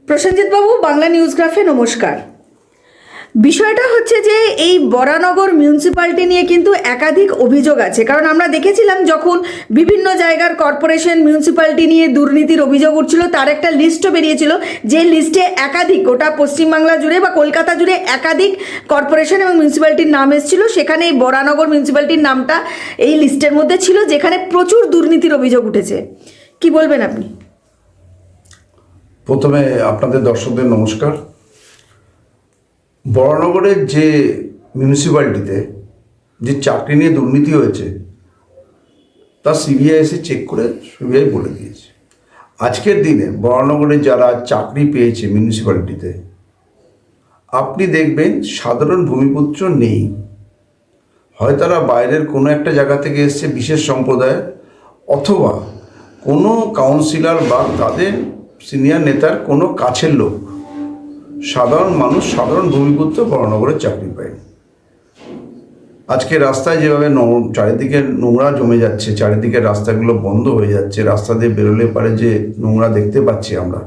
প্রসেনজিৎ বাবু, বাংলা নিউজগ্রাফে নমস্কার। বিষয়টা হচ্ছে যে এই বরানগর মিউনিসিপ্যালিটি নিয়ে কিন্তু একাধিক অভিযোগ আছে। কারণ আমরা দেখেছিলাম যখন বিভিন্ন জায়গার কর্পোরেশন মিউনিসিপ্যালিটি নিয়ে দুর্নীতির অভিযোগ উঠছিল, তার একটা লিস্টও বেরিয়েছিল, যে লিস্টে একাধিক, গোটা পশ্চিমবাংলা জুড়ে বা কলকাতা জুড়ে একাধিক কর্পোরেশন এবং মিউনিসিপ্যালিটির নাম এসেছিল। সেখানে এই বরানগর মিউনিসিপ্যালিটির নামটা এই লিস্টের মধ্যে ছিল, যেখানে প্রচুর দুর্নীতির অভিযোগ উঠেছে। কি বলবেন আপনি? প্রথমে আপনাদের দর্শকদের নমস্কার। বরানগরের যে মিউনিসিপ্যালিটিতে যে চাকরি নিয়ে দুর্নীতি হয়েছে তা সিবিআই এসে চেক করে সিবিআই বলে দিয়েছে। আজকের দিনে বরানগরে যারা চাকরি পেয়েছে মিউনিসিপ্যালিটিতে, আপনি দেখবেন সাধারণ ভূমিপুত্র নেই। হয় তারা বাইরের কোনো একটা জায়গা থেকে এসছে বিশেষ সম্প্রদায়ের, অথবা কোনো কাউন্সিলর বা তাদের সিনিয়র নেতার কোনো কাছের লোক। সাধারণ মানুষ, সাধারণ ভূমিপুত্র বরানগরে চাকরি পায়। আজকে রাস্তায় যেভাবে চারিদিকে নোংরা জমে যাচ্ছে, চারিদিকে রাস্তাগুলো বন্ধ হয়ে যাচ্ছে, রাস্তা দিয়ে বেরোলে পারে যে নোংরা দেখতে পাচ্ছি আমরা,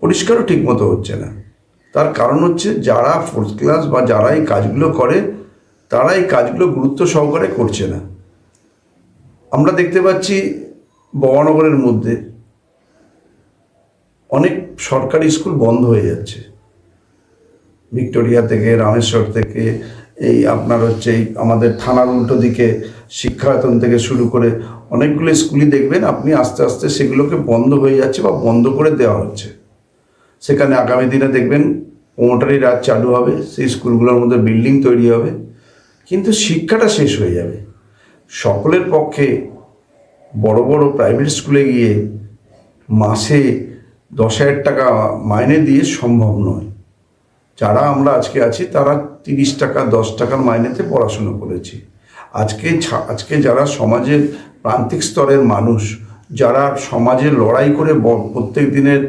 পরিষ্কারও ঠিকমতো হচ্ছে না। তার কারণ হচ্ছে যারা ফোর্থ ক্লাস বা যারা এই কাজগুলো করে তারা এই কাজগুলো গুরুত্ব সহকারে করছে না। আমরা দেখতে পাচ্ছি বরানগরের মধ্যে অনেক সরকারি স্কুল বন্ধ হয়ে যাচ্ছে। ভিক্টোরিয়া থেকে, রামেশ্বর থেকে, এই আপনার হচ্ছে এই আমাদের থানার উল্টো দিকে শিক্ষায়তন থেকে শুরু করে অনেকগুলো স্কুলই দেখবেন আপনি আস্তে আস্তে সেগুলোকে বন্ধ হয়ে যাচ্ছে বা বন্ধ করে দেওয়া হচ্ছে। সেখানে আগামী দিনে দেখবেন প্রমোটারি রাজ চালু হবে, সেই স্কুলগুলোর মধ্যে বিল্ডিং তৈরি হবে, কিন্তু শিক্ষাটা শেষ হয়ে যাবে। সকলের পক্ষে বড় বড় প্রাইভেট স্কুলে গিয়ে মাসে 10,000 টাকা মাইনে দিয়ে সম্ভব নয়। যারা আমরা আজকে আছি তারা 30 টাকা 10 টাকার মাইনেতে পড়াশুনো করেছি। আজকে যারা সমাজের প্রান্তিক স্তরের মানুষ, যারা সমাজে লড়াই করে প্রত্যেক দিনের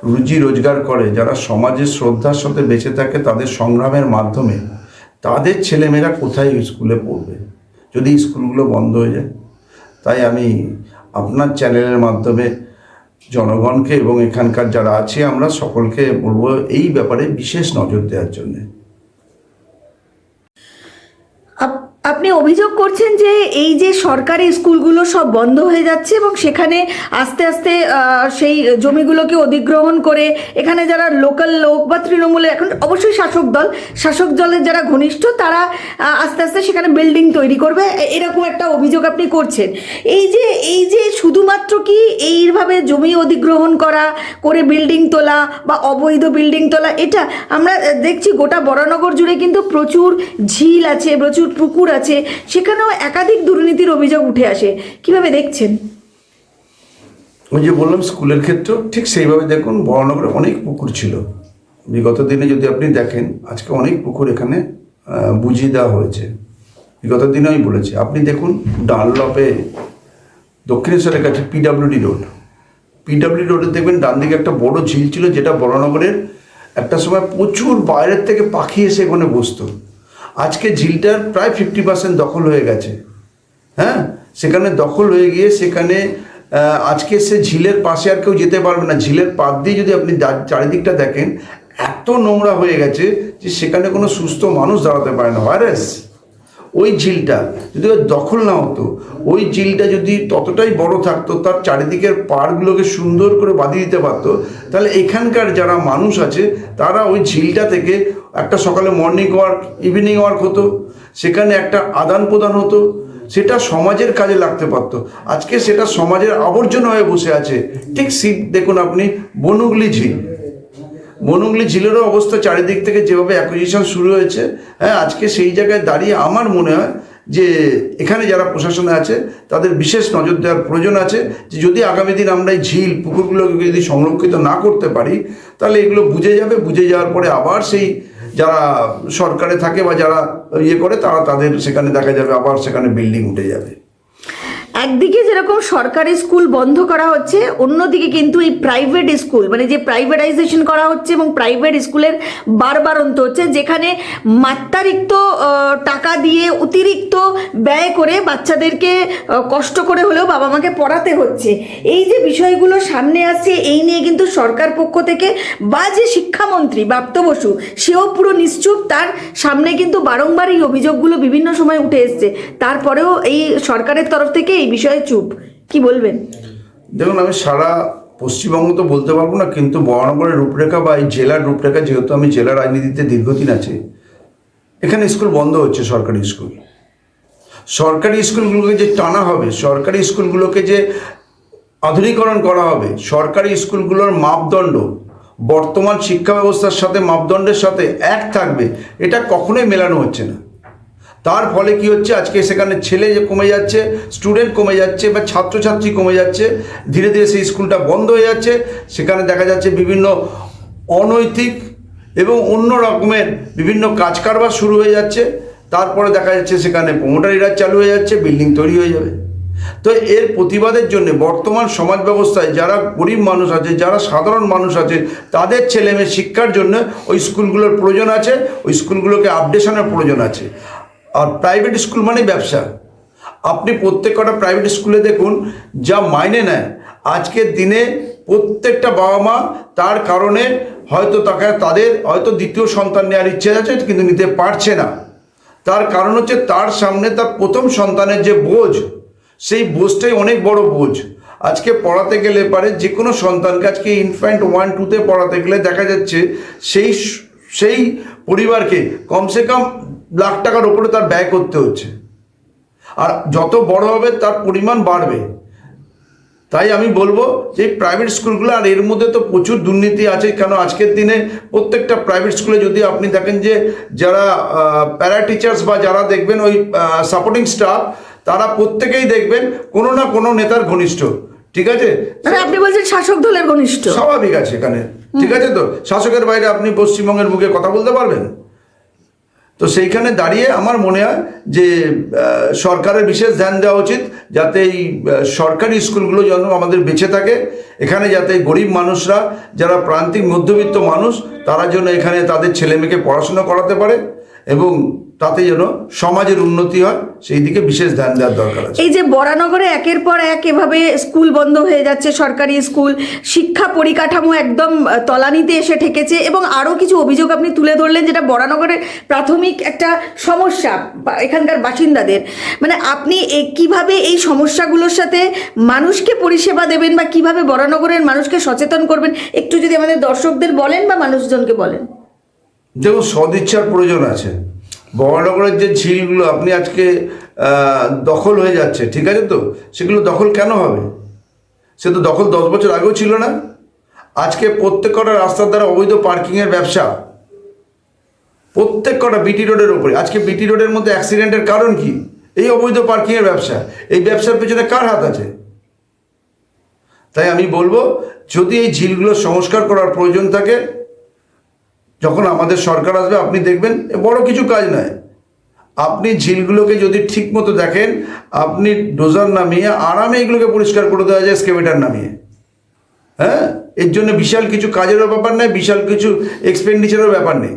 রুজি রোজগার করে, যারা সমাজের শ্রদ্ধার সাথে বেঁচে থাকে তাদের সংগ্রামের মাধ্যমে, তাদের ছেলেমেয়েরা কোথায় স্কুলে পড়বে যদি স্কুলগুলো বন্ধ হয়ে যায়? তাই আমি আপনার চ্যানেলের মাধ্যমে জনগণকে এবং এখানকার যারা আছে আমরা সকলকে বলবো এই ব্যাপারে বিশেষ নজর দেওয়ার জন্যে। আপনি অভিযোগ করছেন যে এই যে সরকারি স্কুলগুলো সব বন্ধ হয়ে যাচ্ছে এবং সেখানে আস্তে আস্তে সেই জমিগুলোকে অধিগ্রহণ করে এখানে যারা লোকাল লোক বা তৃণমূলের, এখন অবশ্যই শাসক দলের যারা ঘনিষ্ঠ, তারা আস্তে আস্তে সেখানে বিল্ডিং তৈরি করবে, এরকম একটা অভিযোগ আপনি করছেন। এই যে শুধুমাত্র কি এইভাবে জমি অধিগ্রহণ করে বিল্ডিং তোলা বা অবৈধ বিল্ডিং তোলা, এটা আমরা দেখছি গোটা বরানগর জুড়ে কিন্তু প্রচুর ঝিল আছে, প্রচুর পুকুর আছে, সেখানেও একাধিক দুর্নীতির অভিযোগ উঠে আসে। কিভাবে দেখছেন? ওই যে বললাম স্কুলের ক্ষেত্রেও ঠিক সেইভাবে দেখুন, বরানগরে অনেক পুকুর ছিল বিগত দিনে, যদি আপনি দেখেন আজকে অনেক পুকুর এখানে বুঝিয়ে দেওয়া হয়েছে। বিগত দিনে আমি বলেছি, আপনি দেখুন ডানলপে দক্ষিণেশ্বরের কাছে পিডাব্লিউডি রোডে দেখবেন ডান দিকে একটা বড় ঝিল ছিল, যেটা বরানগরের একটা সময় প্রচুর বাইরের থেকে পাখি এসে এখানে বসতো। আজকে ঝিলটার প্রায় 50% দখল হয়ে গেছে। হ্যাঁ, সেখানে দখল হয়ে গিয়ে সেখানে আজকে সে ঝিলের পাশে আর কেউ যেতে পারবে না। ঝিলের পাশ দিয়ে যদি আপনি চারিদিকটা দেখেন, এত নোংরা হয়ে গেছে যে সেখানে কোনো সুস্থ মানুষ দাঁড়াতে পারে না। ভাইরাস ওই ঝিলটা যদি দখল না হতো, ওই ঝিলটা যদি ততটাই বড় থাকতো, তার চারিদিকের পাড়গুলোকে সুন্দর করে বাঁধিয়ে দিতে পারতো, তাহলে এখানকার যারা মানুষ আছে তারা ওই ঝিলটা থেকে একটা সকালে মর্নিং ওয়াক, ইভিনিং ওয়াক হতো, সেখানে একটা আদান প্রদান হতো, সেটা সমাজের কাজে লাগতে পারতো। আজকে সেটা সমাজের আবর্জনা হয়ে বসে আছে। ঠিক দেখুন আপনি বনুগলি ঝিলেরও অবস্থা চারিদিক থেকে যেভাবে অ্যাকুইজিশন শুরু হয়েছে, হ্যাঁ, আজকে সেই জায়গায় দাঁড়িয়ে আমার মনে হয় যে এখানে যারা প্রশাসনে আছে তাদের বিশেষ নজর দেওয়ার প্রয়োজন আছে, যে যদি আগামী দিন আমরা এই ঝিল পুকুরগুলোকে যদি সংরক্ষিত না করতে পারি, তাহলে এগুলো বুঝে যাওয়ার পরে আবার সেই যারা সরকারে থাকে বা যারা করে তাদের সেখানে দেখা যাবে আবার সেখানে বিল্ডিং উঠে যাবে। একদিকে যেরকম সরকারি স্কুল বন্ধ করা হচ্ছে, অন্যদিকে কিন্তু এই প্রাইভেট স্কুল মানে যে প্রাইভেটাইজেশন করা হচ্ছে এবং প্রাইভেট স্কুলের বারবারন্ত হচ্ছে, যেখানে মাত্রাতিরিক্ত টাকা দিয়ে অতিরিক্ত ব্যয় করে বাচ্চাদেরকে কষ্ট করে হলেও বাবা মাকে পড়াতে হচ্ছে। এই যে বিষয়গুলো সামনে আসছে, এই নিয়ে কিন্তু সরকার পক্ষ থেকে বা যে শিক্ষামন্ত্রী ব্রাত্য বসু সেও পুরো নিশ্চুপ। তার সামনে কিন্তু বারংবার এই অভিযোগগুলো বিভিন্ন সময় উঠে এসছে, তারপরেও এই সরকারের তরফ থেকে এই বিষয়ে চুপ। কি বলবেন? দেখুন, আমি সারা পশ্চিমবঙ্গ তো বলতে পারবো না, কিন্তু বরানগরের রূপরেখা বা এই জেলার রূপরেখা, যেহেতু আমি জেলা রাজনীতিতে দীর্ঘদিন আছি, এখানে স্কুল বন্ধ হচ্ছে। সরকারি স্কুল, সরকারি স্কুলগুলোকে যে টানা হবে, সরকারি স্কুলগুলোকে যে আধুনিকরণ করা হবে, সরকারি স্কুলগুলোর মাপদণ্ড বর্তমান শিক্ষা ব্যবস্থার সাথে মাপদণ্ডের সাথে এক থাকবে, এটা কখনোই মেলানো হচ্ছে না। তার ফলে কি হচ্ছে, আজকে সেখানে ছেলে যে কমে যাচ্ছে, স্টুডেন্ট কমে যাচ্ছে বা ছাত্রছাত্রী কমে যাচ্ছে, ধীরে ধীরে সেই স্কুলটা বন্ধ হয়ে যাচ্ছে। সেখানে দেখা যাচ্ছে বিভিন্ন অনৈতিক এবং অন্য রকমের বিভিন্ন কাজ কারবার শুরু হয়ে যাচ্ছে। তারপরে দেখা যাচ্ছে সেখানে প্রমোটারিরা চালু হয়ে যাচ্ছে, বিল্ডিং তৈরি হয়ে যাবে। তো এর প্রতিবাদের জন্য বর্তমান সমাজ ব্যবস্থায় যারা গরিব মানুষ আছে, যারা সাধারণ মানুষ আছে, তাদের ছেলেমেয়ে শিক্ষার জন্য ওই স্কুলগুলোর প্রয়োজন আছে, ওই স্কুলগুলোকে আপডেশনের প্রয়োজন আছে। আর প্রাইভেট স্কুল মানে ব্যবসা। আপনি প্রত্যেক কটা প্রাইভেট স্কুলে দেখুন যা মাইনে নেয়, আজকের দিনে প্রত্যেকটা বাবা মা তার কারণে হয়তো তাদের হয়তো দ্বিতীয় সন্তান নেওয়ার ইচ্ছে আছে, কিন্তু নিতে পারছে না। তার কারণ হচ্ছে তার সামনে তার প্রথম সন্তানের যে বোঝ, সেই বোঝটাই অনেক বড় বোঝ। আজকে পড়াতে গেলে পারে যে কোনো সন্তানকে আজকে ইনফ্যান্ট 1-2-তে পড়াতে গেলে দেখা যাচ্ছে সেই পরিবারকে কমসে কম লাখ টাকার ওপরে তার ব্যয় করতে হচ্ছে। আর যত বড় হবে তার পরিমাণ বাড়বে। তাই আমি বলবো যে প্রাইভেট স্কুলগুলো, আর এর মধ্যে তো প্রচুর দুর্নীতি আছে। কেন আজকের দিনে প্রত্যেকটা প্রাইভেট স্কুলে যদি আপনি দেখেন যে যারা প্যারা টিচার্স বা যারা দেখবেন ওই সাপোর্টিং স্টাফ, তারা প্রত্যেকেই দেখবেন কোনো না কোনো নেতার ঘনিষ্ঠ। ঠিক আছে, মানে আপনি বলছেন শাসক দলের ঘনিষ্ঠ। স্বাভাবিক আছে এখানে, ঠিক আছে। তো শাসকের বাইরে আপনি পশ্চিমবঙ্গের বুকে কথা বলতে পারবেন? তো সেইখানে দাঁড়িয়ে আমার মনে হয় যে সরকারের বিশেষ ধ্যান দেওয়া উচিত, যাতে এই সরকারি স্কুলগুলো যেন আমাদের বেঁচে থাকে। এখানে যাতে গরিব মানুষরা, যারা প্রান্তিক মধ্যবিত্ত মানুষ, তারা যেন এখানে তাদের ছেলেমেয়েকে পড়াশোনা করাতে পারে এবং তাতে যেন সমাজের উন্নতি হয়, সেই দিকে বিশেষ ধ্যান দেওয়ার দরকার আছে। এই যে বরানগরে একের পর এক এভাবে স্কুল বন্ধ হয়ে যাচ্ছে, সরকারি স্কুল, শিক্ষা পরিকাঠামো একদম তলানিতে এসে ঠেকেছে, এবং আরও কিছু অভিযোগ আপনি তুলে ধরলেন যেটা বরানগরের প্রাথমিক একটা সমস্যা এখানকার বাসিন্দাদের। মানে আপনি কিভাবে এই সমস্যাগুলোর সাথে মানুষকে পরিষেবা দেবেন বা কিভাবে বরানগরের মানুষকে সচেতন করবেন, একটু যদি আমাদের দর্শকদের বলেন বা মানুষজনকে বলেন। দেখুন, সদিচ্ছার প্রয়োজন আছে। বরানগরের যে ঝিলগুলো আপনি আজকে দখল হয়ে যাচ্ছে, ঠিক আছে, তো সেগুলো দখল কেন হবে? সে তো দখল 10 বছর আগেও ছিল না। আজকে প্রত্যেক কটা রাস্তার দ্বারা অবৈধ পার্কিংয়ের ব্যবসা, প্রত্যেক কটা বিটি রোডের ওপরে। আজকে বিটি রোডের মধ্যে অ্যাক্সিডেন্টের কারণ কি? এই অবৈধ পার্কিংয়ের ব্যবসা। এই ব্যবসার পেছনে কার হাত আছে? তাই আমি বলবো, যদি এই ঝিলগুলো সংস্কার করার প্রয়োজন থাকে, যখন আমাদের সরকার আসবে আপনি দেখবেন বড় কিছু কাজ নয়। আপনি ঝিলগুলোকে যদি ঠিক মতো দেখেন, আপনি ডোজার নামিয়ে আরামে এগুলোকে পরিষ্কার করে দেওয়া যায়, এক্সকেভেটার নামিয়ে। হ্যাঁ, এর জন্য বিশাল কিছু কাজেরও ব্যাপার নেই, বিশাল কিছু এক্সপেন্ডিচারের ব্যাপার নেই।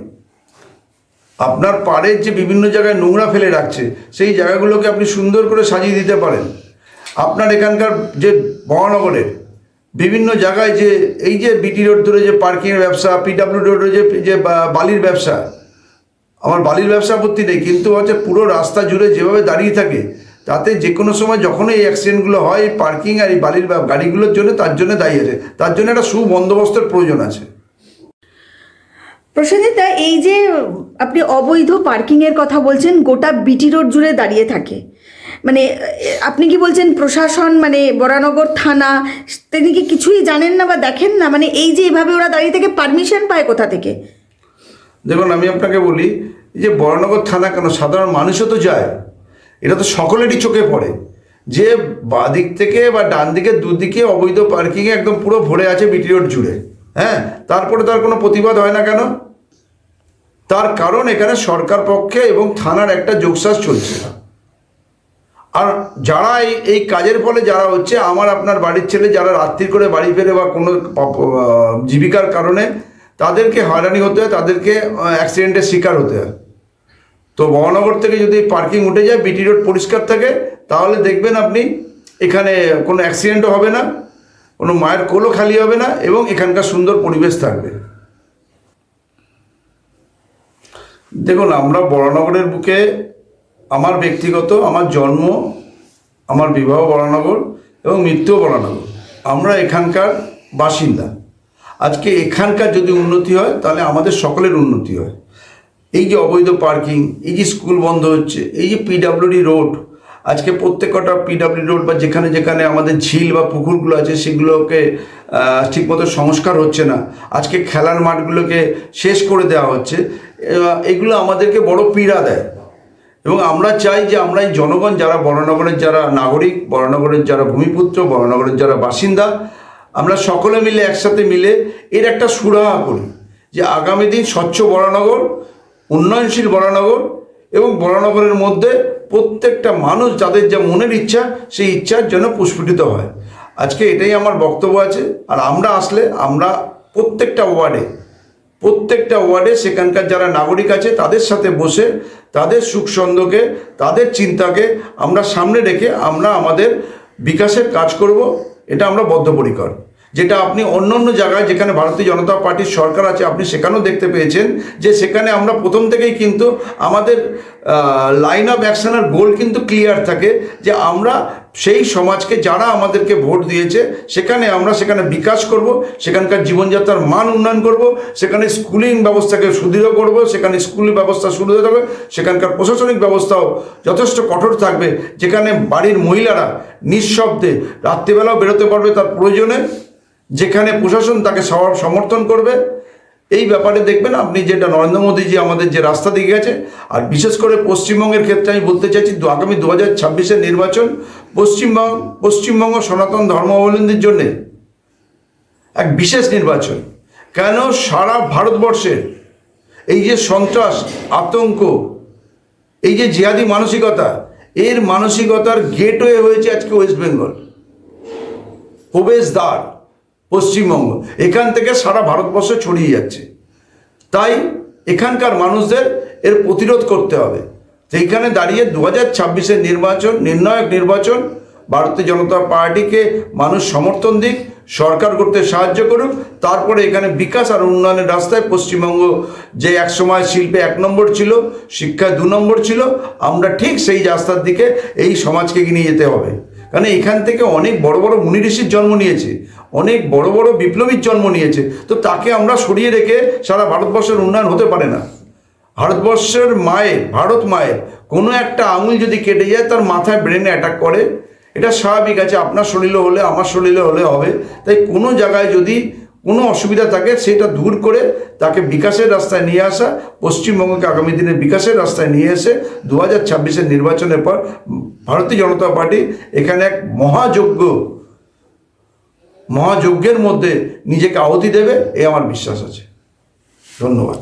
আপনার পাড়ের যে বিভিন্ন জায়গায় নোংরা ফেলে রাখছে, সেই জায়গাগুলোকে আপনি সুন্দর করে সাজিয়ে দিতে পারেন। আপনার এখানকার যে মহানগরের বিভিন্ন জায়গায় যে এই যে বিটি রোড ধরে যে পার্কিংয়ের ব্যবসা, পিডাব্লিউ রোডে যে বালির ব্যবসা, আমার বালির ব্যবসা আপত্তি নেই, কিন্তু হচ্ছে পুরো রাস্তা জুড়ে যেভাবে দাঁড়িয়ে থাকে, তাতে যে কোনো সময় যখন এই অ্যাক্সিডেন্টগুলো হয়, এই পার্কিং আর এই বালির গাড়িগুলোর জন্য, তার জন্য দায়ী আছে। তার জন্য একটা সুবন্দোবস্তের প্রয়োজন আছে। প্রসেনজিৎ, এই যে আপনি অবৈধ পার্কিংয়ের কথা বলছেন, গোটা বিটি রোড জুড়ে দাঁড়িয়ে থাকে, মানে আপনি কি বলছেন প্রশাসন, মানে বরানগর থানা, তিনি কি কিছুই জানেন না বা দেখেন না? মানে এই যে এভাবে ওরা দাঁড়িয়ে থেকে পারমিশন পায় কোথা থেকে? দেখুন, আমি আপনাকে বলি যে বরানগর থানা কেন, সাধারণ মানুষও তো যায়। এটা তো সকলেরই চোখে পড়ে যে বাদিক থেকে বা ডান দিকে দুদিকে অবৈধ পার্কিংয়ে একদম পুরো ভরে আছে বিটি রোড জুড়ে। হ্যাঁ, তারপরে তার কোনো প্রতিবাদ হয় না কেন? তার কারণ এখানে সরকার পক্ষে এবং থানার একটা যোগসাজ চলছে। আর যারা এই কাজের ফলে যারা হচ্ছে আমার আপনার বাড়ির ছেলে যারা রাত্রি করে বাড়ি ফেরে বা কোনো জীবিকার কারণে তাদেরকে হয়রানি হতে হয়, তাদেরকে অ্যাক্সিডেন্টের শিকার হতে হয়। তো মহানগর থেকে যদি পার্কিং উঠে যায়, বিটি রোড পরিষ্কার থাকে, তাহলে দেখবেন আপনি এখানে কোনো অ্যাক্সিডেন্টও হবে না, কোনো মায়ের কোলও খালি হবে না, এবং এখানকার সুন্দর পরিবেশ থাকবে। দেখুন, আমরা বরানগরের বুকে, আমার ব্যক্তিগত, আমার জন্ম, আমার বিবাহ বরানগর এবং মৃত্যুও বরানগর, আমরা এখানকার বাসিন্দা। আজকে এখানকার যদি উন্নতি হয় তাহলে আমাদের সকলের উন্নতি হয়। এই যে অবৈধ পার্কিং, এই যে স্কুল বন্ধ হচ্ছে, এই যে পিডাব্লিউডি রোড, আজকে প্রত্যেকটা পিডাব্লিউডি রোড বা যেখানে যেখানে আমাদের ঝিল বা পুকুরগুলো আছে সেগুলোকে ঠিকমতো সংস্কার হচ্ছে না, আজকে খেলার মাঠগুলোকে শেষ করে দেওয়া হচ্ছে, এগুলো আমাদেরকে বড় পীড়া দেয়। এবং আমরা চাই যে আমরা এই জনগণ যারা বরানগরের যারা নাগরিক, বরানগরের যারা ভূমিপুত্র, বরানগরের যারা বাসিন্দা, আমরা সকলে মিলে একসাথে মিলে এর একটা সুরাহা করি যে আগামী দিন স্বচ্ছ বরানগর, উন্নয়নশীল বরানগর, এবং বরানগরের মধ্যে প্রত্যেকটা মানুষ যাদের যা মনের ইচ্ছা সেই ইচ্ছার জন্য প্রস্ফুটিত হয়। আজকে এটাই আমার বক্তব্য আছে। আর আমরা আসলে আমরা প্রত্যেকটা ওয়ার্ডে সেখানকার যারা নাগরিক আছে তাদের সাথে বসে তাদের সুখ সন্দেহকে, তাদের চিন্তাকে আমরা সামনে রেখে আমরা আমাদের বিকাশের কাজ করব। এটা আমরা বদ্ধপরিকর। যেটা আপনি অন্য অন্য জায়গায় যেখানে ভারতীয় জনতা পার্টির সরকার আছে আপনি সেখানেও দেখতে পেয়েছেন যে সেখানে আমরা প্রথম থেকেই কিন্তু আমাদের লাইন অফ অ্যাকশনের গোল কিন্তু ক্লিয়ার থাকে যে আমরা সেই সমাজকে যারা আমাদেরকে ভোট দিয়েছে সেখানে বিকাশ করব, সেখানকার জীবনযাত্রার মান উন্নয়ন করব, সেখানে স্কুলিং ব্যবস্থাকে সুদৃঢ় করব, সেখানে স্কুল ব্যবস্থা সুদৃঢ় থাকবে, সেখানকার প্রশাসনিক ব্যবস্থাও যথেষ্ট কঠোর থাকবে, যেখানে বাড়ির মহিলারা নিঃশব্দে রাত্রিবেলাও বেরোতে পারবে তার প্রয়োজনে, যেখানে প্রশাসন তাকে সমর্থন করবে। এই ব্যাপারে দেখবেন আপনি যেটা নরেন্দ্র মোদীজি আমাদের যে রাস্তা দিয়ে গেছে। আর বিশেষ করে পশ্চিমবঙ্গের ক্ষেত্রে আমি বলতে চাইছি আগামী 2026-এর নির্বাচন পশ্চিমবঙ্গ সনাতন ধর্মাবলম্বীদের জন্য এক বিশেষ নির্বাচন। কেন সারা ভারতবর্ষের এই যে সন্ত্রাস, আতঙ্ক, এই যে জিহাদি মানসিকতা, এর মানসিকতার গেটওয়ে হয়েছে আজকে ওয়েস্ট বেঙ্গল, প্রবেশদ্বার পশ্চিমবঙ্গ, এখান থেকে সারা ভারতবর্ষে ছড়িয়ে যাচ্ছে। তাই এখানকার মানুষদের এর প্রতিরোধ করতে হবে। সেইখানে দাঁড়িয়ে 2026-এর নির্বাচন নির্ণায়ক নির্বাচন, ভারতীয় জনতা পার্টিকে মানুষ সমর্থন দিক, সরকার করতে সাহায্য করুক, তারপরে এখানে বিকাশ আর উন্নয়নের রাস্তায় পশ্চিমবঙ্গ যে একসময় শিল্পে 1 নম্বর ছিল, শিক্ষায় 2 নম্বর ছিল, আমরা ঠিক সেই রাস্তার দিকে এই সমাজকে নিয়ে যেতে হবে। কারণ এখান থেকে অনেক বড় বড় মুনি ঋষির জন্ম নিয়েছে, অনেক বড় বড় বিপ্লবীর জন্ম নিয়েছে। তো তাকে আমরা সরিয়ে রেখে সারা ভারতবর্ষের উন্নয়ন হতে পারে না। ভারতবর্ষের ভারত মায়ের কোনো একটা আঙুল যদি কেটে যায় তার মাথায় ব্রেনে অ্যাটাক করে, এটা স্বাভাবিক আছে। আপনার শরীরে হলে আমার শরীরে হলে হবে। তাই কোনো জায়গায় যদি কোনো অসুবিধা থাকে সেটা দূর করে তাকে বিকাশের রাস্তায় নিয়ে আসা, পশ্চিমবঙ্গকে আগামী দিনের বিকাশের রাস্তায় নিয়ে এসে 2026-এর নির্বাচনের পর ভারতীয় জনতা পার্টি এখানে এক মহাযজ্ঞের মধ্যে নিজেকে আহুতি দেবে, এই আমার বিশ্বাস আছে। ধন্যবাদ।